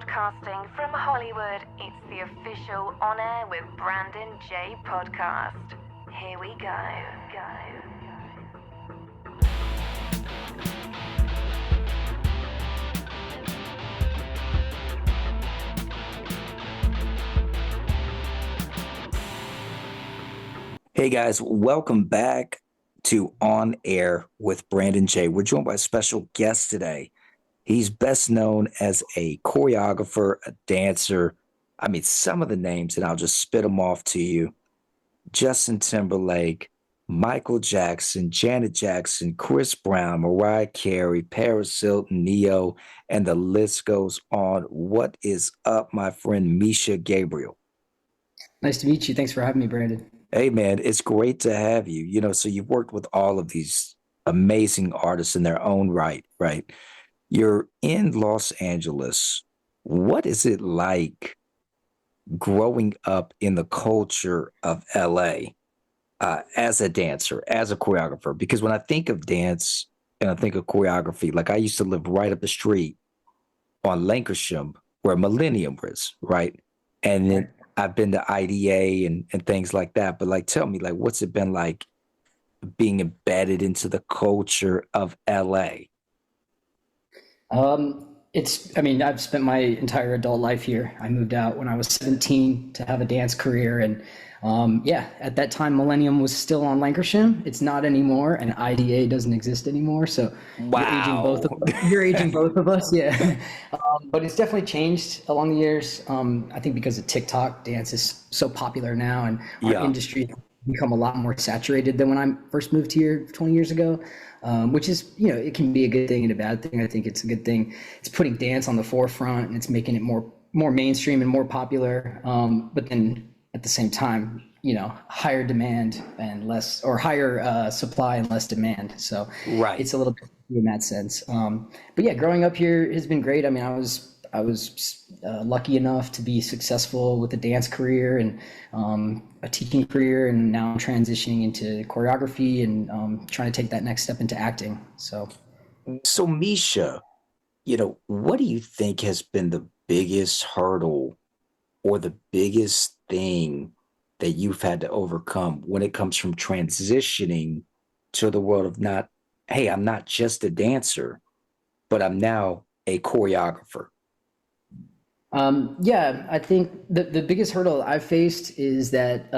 Broadcasting from Hollywood, it's the official On Air with Brandon J podcast. Here we go. Hey guys, welcome back to On Air with Brandon J. We're joined by a special guest today. He's best known as a choreographer, a dancer. I mean, some of the names, and I'll just spit them off to you. Justin Timberlake, Michael Jackson, Janet Jackson, Chris Brown, Mariah Carey, Paris Hilton, Neo, and the list goes on. What is up, my friend Misha Gabriel? Nice to meet you. Thanks for having me, Brandon. Hey, man, it's great to have you. You know, so you've worked with all of these amazing artists in their own right, right? You're in Los Angeles. What is it like growing up in the culture of LA as a dancer, as a choreographer? Because when I think of dance and I think of choreography, like I used to live right up the street on Lankershim where Millennium was, right? And then I've been to IDA and things like that. But like, tell me, like, what's it been like being embedded into the culture of LA? I've spent my entire adult life here. I moved out when I was 17 to have a dance career. And at that time, Millennium was still on Lankershim. It's not anymore. And IDA doesn't exist anymore. So Wow. You're aging both of us. Yeah. But it's definitely changed along the years. I think because of TikTok, dance is so popular now and our industry has become a lot more saturated than when I first moved here 20 years ago. Which is, it can be a good thing and a bad thing. I think it's a good thing. It's putting dance on the forefront and it's making it more mainstream and more popular. But then at the same time, higher demand and less, or higher supply and less demand. So Right. It's a little bit in that sense. But yeah, growing up here has been great. I mean, I was lucky enough to be successful with a dance career and a teaching career, and now I'm transitioning into choreography and trying to take that next step into acting. So Misha, what do you think has been the biggest hurdle or the biggest thing that you've had to overcome when it comes from transitioning to the world of I'm not just a dancer, but I'm now a choreographer? I think the biggest hurdle I've faced is that,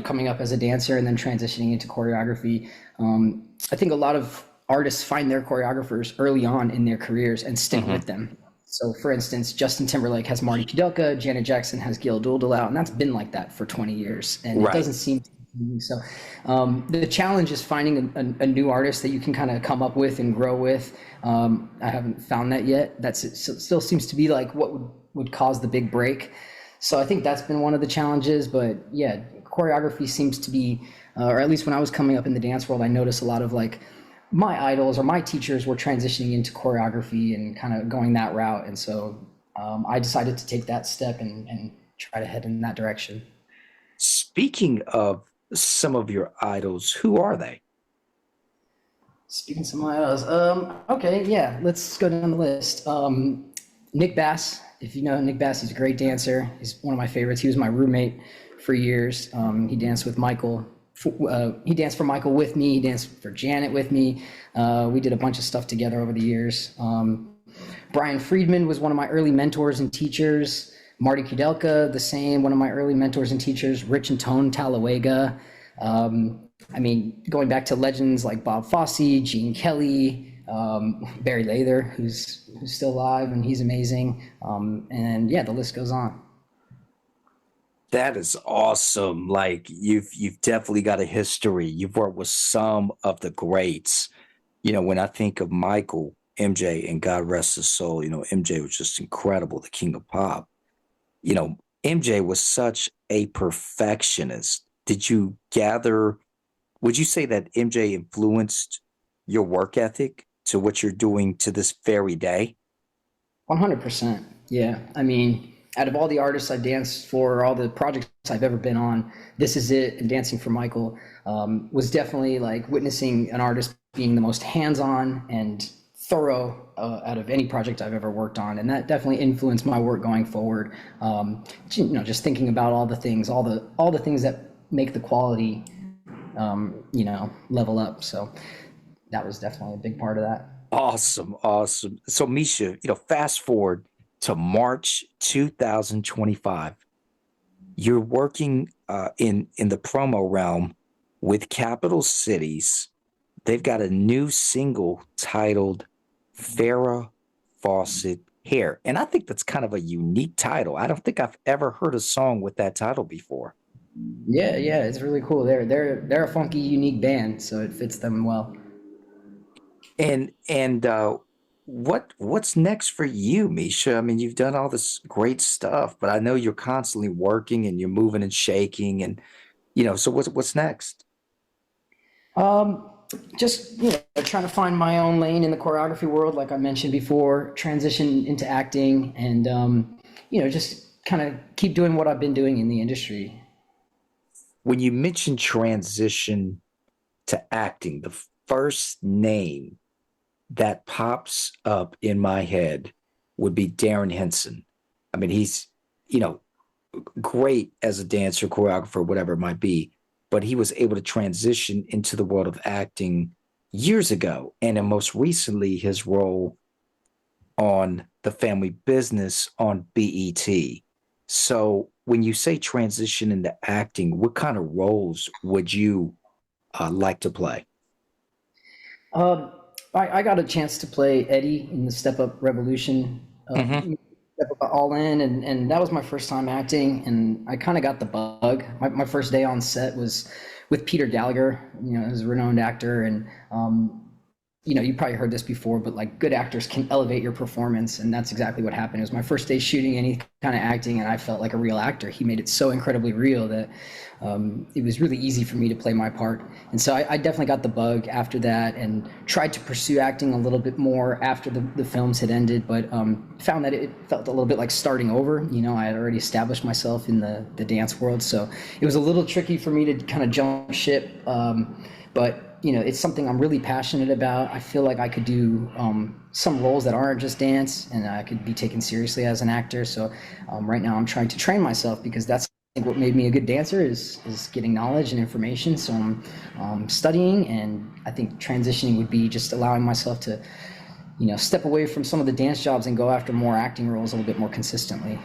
coming up as a dancer and then transitioning into choreography. I think a lot of artists find their choreographers early on in their careers and stick with them. So for instance, Justin Timberlake has Marty Kudelka, Janet Jackson has Gil Duldalau, and that's been like that for 20 years. And It doesn't seem to be. So the challenge is finding a new artist that you can kind of come up with and grow with. I haven't found that yet. It still seems to be like what would cause the big break. So I think that's been one of the challenges. But yeah, choreography seems to be, or at least when I was coming up in the dance world, I noticed a lot of like my idols or my teachers were transitioning into choreography and kind of going that route. And so I decided to take that step and try to head in that direction. Speaking of some of your idols, who are they? Speaking of my idols, let's go down the list. Nick Bass, if you know Nick Bass, he's a great dancer. He's one of my favorites. He was my roommate for years. He danced with Michael. He danced for Michael with me. He danced for Janet with me. We did a bunch of stuff together over the years. Brian Friedman was one of my early mentors and teachers. Marty Kudelka, the same, one of my early mentors and teachers. Rich and Tone Talawega. Going back to legends like Bob Fosse, Gene Kelly, Barry Lather, who's still alive and he's amazing. The list goes on. That is awesome. Like you've definitely got a history. You've worked with some of the greats. When I think of Michael, MJ, and God rest his soul, MJ was just incredible, the king of pop. MJ was such a perfectionist. Would you say that MJ influenced your work ethic to what you're doing to this very day? 100%. Yeah. I mean, out of all the artists I've danced for, all the projects I've ever been on, This Is It and dancing for Michael was definitely like witnessing an artist being the most hands-on and thorough out of any project I've ever worked on, and that definitely influenced my work going forward. Just thinking about all the things that make the quality, level up. So that was definitely a big part of that. Awesome, awesome. So Misha, fast forward to March 2025. You're working in the promo realm with Capital Cities. They've got a new single titled Farrah Fawcett Hair. And I think that's kind of a unique title. I don't think I've ever heard a song with that title before. Yeah, it's really cool. They're a funky, unique band, so it fits them well. And what's next for you, Misha? I mean, you've done all this great stuff, but I know you're constantly working and you're moving and shaking, and so what's next? Just trying to find my own lane in the choreography world, like I mentioned before, transition into acting, and just kind of keep doing what I've been doing in the industry. When you mention transition to acting, the first name that pops up in my head would be Darren Henson. I mean, he's great as a dancer, choreographer, whatever it might be, but he was able to transition into the world of acting years ago. And then most recently, his role on The Family Business on BET. So when you say transition into acting, what kind of roles would you like to play? I got a chance to play Eddie in the Step Up Revolution, Step Up All In, and that was my first time acting, and I kind of got the bug. My first day on set was with Peter Gallagher, who's a renowned actor, and you probably heard this before, but like good actors can elevate your performance, and that's exactly what happened. It was my first day shooting any kind of acting, and I felt like a real actor. He made it so incredibly real that it was really easy for me to play my part. And so I definitely got the bug after that and tried to pursue acting a little bit more after the films had ended, but found that it felt a little bit like starting over. I had already established myself in the dance world, so it was a little tricky for me to kind of jump ship, but it's something I'm really passionate about. I feel like I could do some roles that aren't just dance, and I could be taken seriously as an actor. So right now I'm trying to train myself, because that's, I think, what made me a good dancer is getting knowledge and information. So I'm studying, and I think transitioning would be just allowing myself to step away from some of the dance jobs and go after more acting roles a little bit more consistently.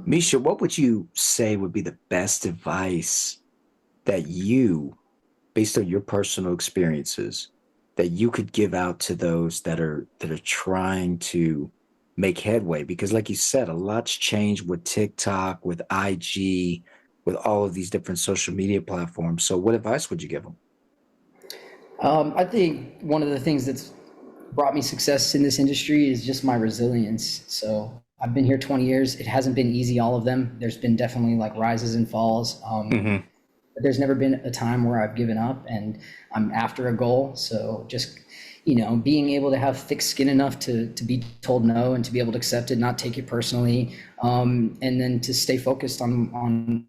Misha, what would you say would be the best advice that you, based on your personal experiences, that you could give out to those that are trying to make headway? Because like you said, a lot's changed with TikTok, with IG, with all of these different social media platforms. So what advice would you give them? I think one of the things that's brought me success in this industry is just my resilience. So I've been here 20 years. It hasn't been easy, all of them. There's been definitely like rises and falls. But there's never been a time where I've given up, and I'm after a goal. So just, being able to have thick skin enough to be told no and to be able to accept it, not take it personally, and then to stay focused on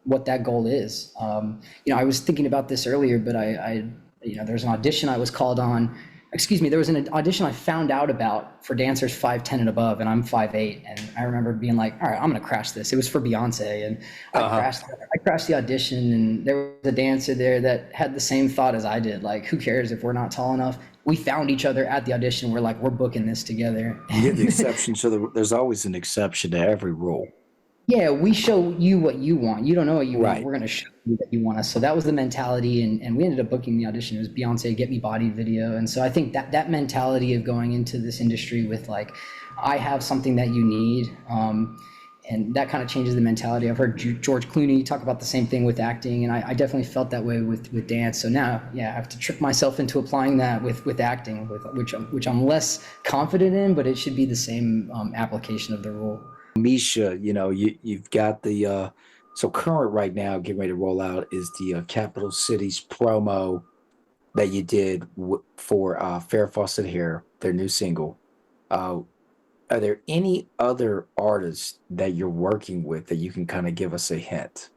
what that goal is. I was thinking about this earlier, but there's an audition I was called on. There was an audition I found out about for dancers 5'10" and above, and I'm 5'8", and I remember being like, all right, I'm gonna crash this. It was for Beyonce, and I crashed the audition, and there was a dancer there that had the same thought as I did, like, who cares if we're not tall enough? We found each other at the audition. We're like, we're booking this together. Yeah, the exception. So there's always an exception to every rule. Yeah, we show you what you want. You don't know what you Right. want. We're going to show you what you want us. So that was the mentality. And we ended up booking the audition. It was Beyonce Get Me Body video. And so I think that mentality of going into this industry with like, I have something that you need. And that kind of changes the mentality. I've heard George Clooney talk about the same thing with acting. And I definitely felt that way with dance. So now, I have to trick myself into applying that with acting, which I'm less confident in, but it should be the same application of the rule. Misha, you've got the so current right now, getting ready to roll out is the Capital Cities promo that you did for Farrah Fawcett Hair, their new single. Are there any other artists that you're working with that you can kind of give us a hint?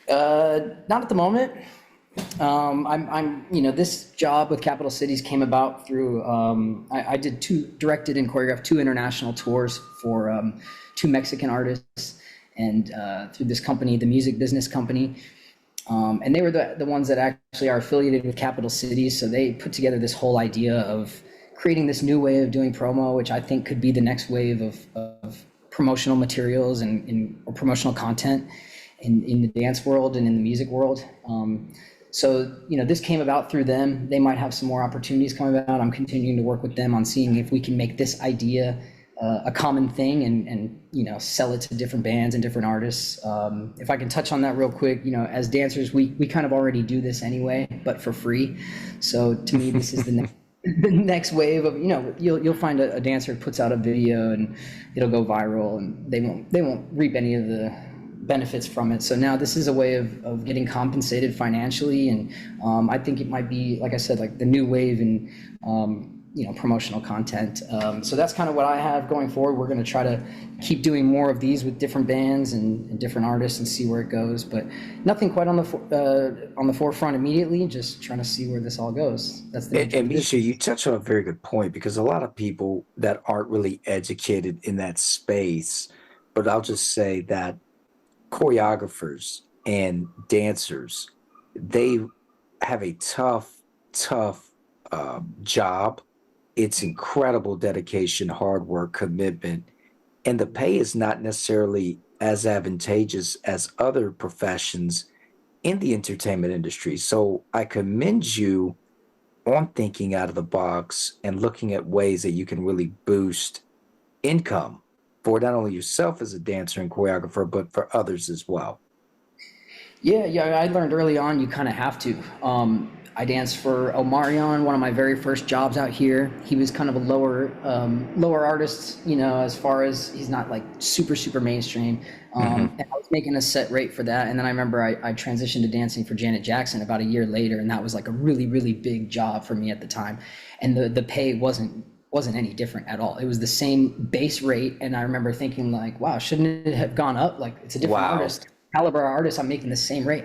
Not at the moment. This job with Capital Cities came about through, I directed and choreographed two international tours for two Mexican artists, and through this company, the Music Business Company. And they were the ones that actually are affiliated with Capital Cities. So they put together this whole idea of creating this new way of doing promo, which I think could be the next wave of promotional materials or promotional content in the dance world and in the music world. So, this came about through them. They might have some more opportunities coming about. I'm continuing to work with them on seeing if we can make this idea a common thing and sell it to different bands and different artists. If I can touch on that real quick, as dancers, we kind of already do this anyway, but for free. So to me, this is the next wave of, you'll find a dancer puts out a video and it'll go viral, and they won't reap any of the benefits from it. So now this is a way of getting compensated financially, and I think it might be, like I said, like the new wave in promotional content. So that's kind of what I have going forward. We're going to try to keep doing more of these with different bands and different artists and see where it goes, but nothing quite on the forefront immediately, just trying to see where this all goes. That's the And Misha, you touched on a very good point, because a lot of people that aren't really educated in that space, but I'll just say that choreographers and dancers, they have a tough job. It's incredible dedication, hard work, commitment, and the pay is not necessarily as advantageous as other professions in the entertainment industry. So I commend you on thinking out of the box and looking at ways that you can really boost income for not only yourself as a dancer and choreographer, but for others as well. Yeah, I learned early on you kind of have to. I danced for Omarion, one of my very first jobs out here. He was kind of a lower artist, as far as he's not like super mainstream. And I was making a set rate for that. And then I remember I transitioned to dancing for Janet Jackson about a year later, and that was like a really, really big job for me at the time. And the pay wasn't any different at all. It was the same base rate. And I remember thinking like, wow, shouldn't it have gone up? Like, it's a different artist, caliber artist, I'm making the same rate.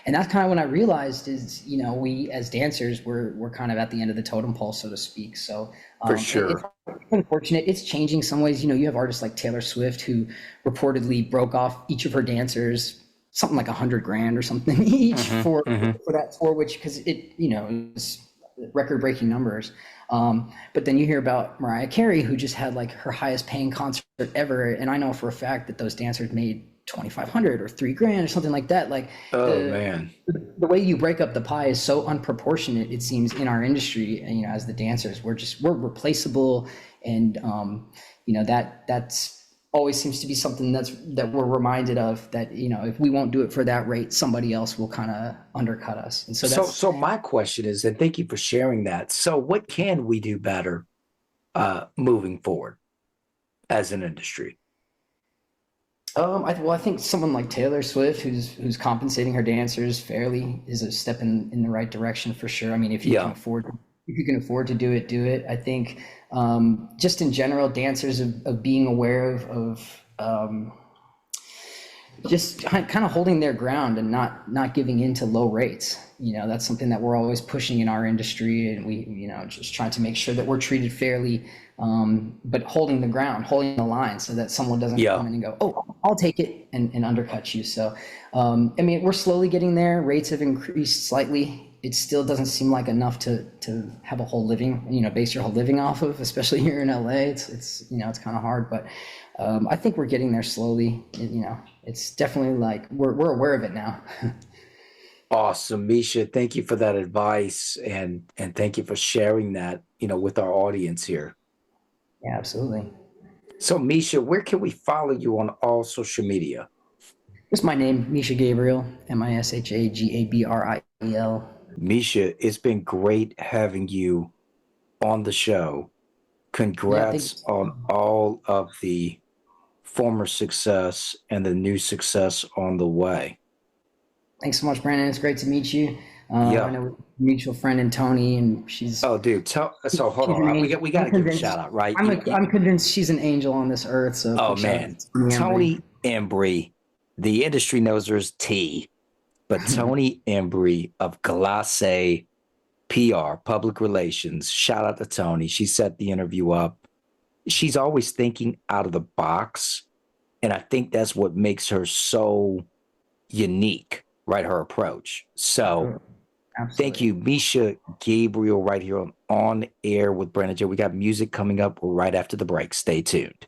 And that's kind of when I realized is, we as dancers, we're kind of at the end of the totem pole, so to speak. So for sure, it's unfortunate. It's changing some ways. You have artists like Taylor Swift, who reportedly broke off each of her dancers something like $100,000 or something each for that tour, which, because it was record-breaking numbers. But then you hear about Mariah Carey, who just had like her highest paying concert ever, and I know for a fact that those dancers made $2,500 or $3,000 or something like that. Like, the way you break up the pie is so unproportionate, it seems, in our industry. And as the dancers, we're replaceable, and that's always seems to be something that we're reminded of, that if we won't do it for that rate, somebody else will kind of undercut us. And so my question is, and thank you for sharing that, so what can we do better moving forward as an industry? I think someone like Taylor Swift, who's compensating her dancers fairly, is a step in the right direction for sure. I mean, if you can afford to do it. I think just in general, dancers of being aware of just kind of holding their ground and not giving in to low rates. That's something that we're always pushing in our industry, and we just trying to make sure that we're treated fairly, but holding the ground, holding the line, so that someone doesn't come in and go, oh, I'll take it, and undercut you. So we're slowly getting there. Rates have increased slightly. It still doesn't seem like enough to have a whole living, base your whole living off of, especially here in LA. It's kind of hard, but I think we're getting there slowly. It's definitely like we're aware of it now. Awesome, Misha. Thank you for that advice, and thank you for sharing that, with our audience here. Yeah, absolutely. So, Misha, where can we follow you on all social media? Just my name, Misha Gabriel, MISHAGABRIEL. Misha, it's been great having you on the show. Congrats on all of the former success and the new success on the way. Thanks so much, Brandon. It's great to meet you. I know we're a mutual friend in Tony, and she's... Oh, dude. So hold on. We got to give a shout out, right? I'm convinced she's an angel on this earth. So man. Tony Embry, the industry knows her as T, but Tony Embry of Glace PR, public relations, shout out to Tony. She set the interview up. She's always thinking out of the box. And I think that's what makes her so unique, right? Her approach. So thank you, Misha Gabriel, right here on Air with Brandon J. We got music coming up right after the break. Stay tuned.